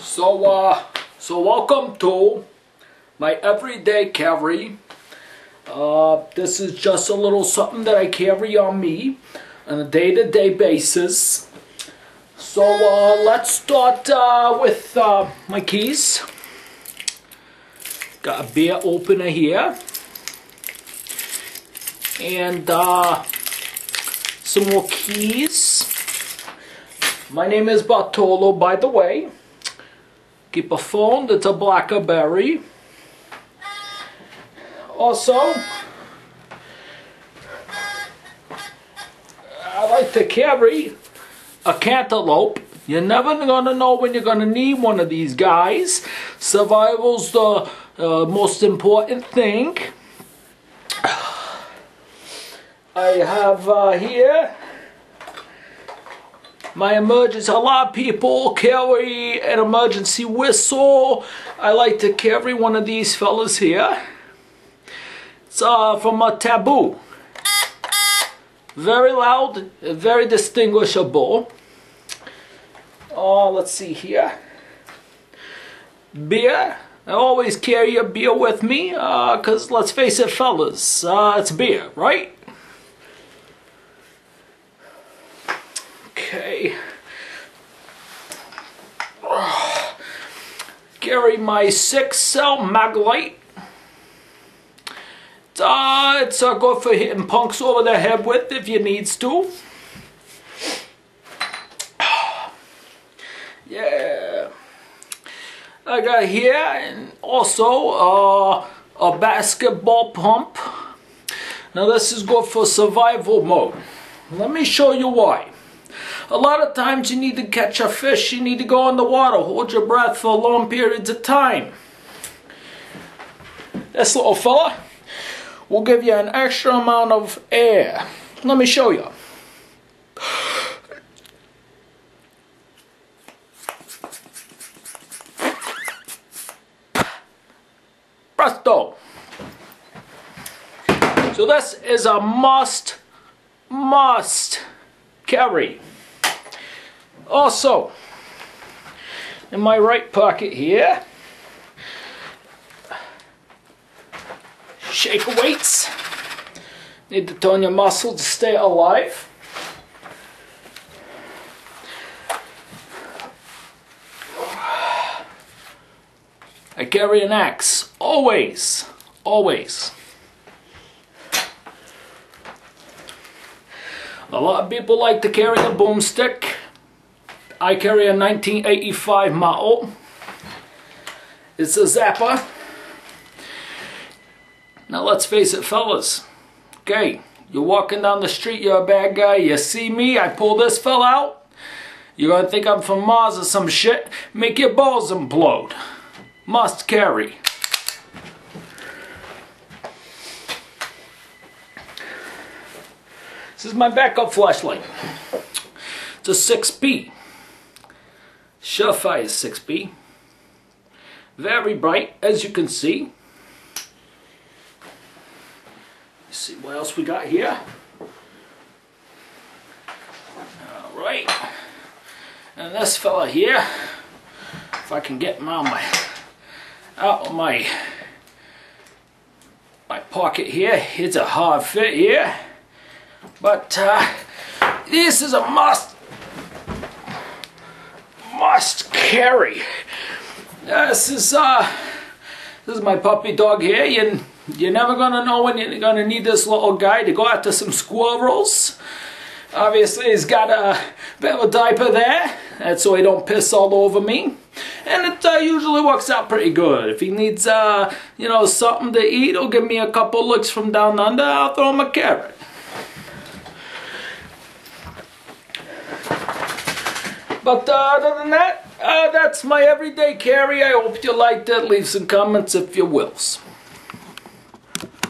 So welcome to my everyday carry. This is just a little something that I carry on me on a day-to-day basis. So let's start with my keys. Got a beer opener here. And some more keys. My name is Bartolo, by the way. Keep a phone that's a BlackBerry. Also, I like to carry a cantaloupe. You're never gonna know when you're gonna need one of these guys. Survival's the most important thing. I have here my emergency. A lot of people carry an emergency whistle. I like to carry one of these fellas here. It's from a Taboo. Very loud, very distinguishable. Let's see here. Beer. I always carry a beer with me, because let's face it, fellas, it's beer, right? Okay. Carry my 6-cell Maglite. It's good for hitting punks over the head with if you needs to. Yeah. I got here and also a basketball pump. Now this is good for survival mode. Let me show you why. A lot of times you need to catch a fish, you need to go in the water, hold your breath for long periods of time. This little fella will give you an extra amount of air. Let me show you. Presto! So this is a must carry. Also, in my right pocket here, shaker weights. Need to tone your muscles to stay alive. I carry an axe, always, always. A lot of people like to carry a boomstick. I carry a 1985 model. It's a Zappa. Now let's face it, fellas. Okay, you're walking down the street, you're a bad guy, you see me, I pull this fella out. You're gonna think I'm from Mars or some shit. Make your balls implode. Must carry. This is my backup flashlight. It's a 6B. Surefire 6B. Very bright, as you can see. Let's see what else we got here. Alright. And this fella here, if I can get him out of my pocket here. It's a hard fit here. But this is a must carry. This is my puppy dog here. You're never gonna know when you're gonna need this little guy to go after some squirrels. Obviously, he's got a bit of a diaper there, that's so he don't piss all over me. And it usually works out pretty good. If he needs, you know, something to eat, he'll give me a couple looks from down under. I'll throw him a carrot. But other than that, that's my everyday carry. I hope you liked it. Leave some comments if you wills.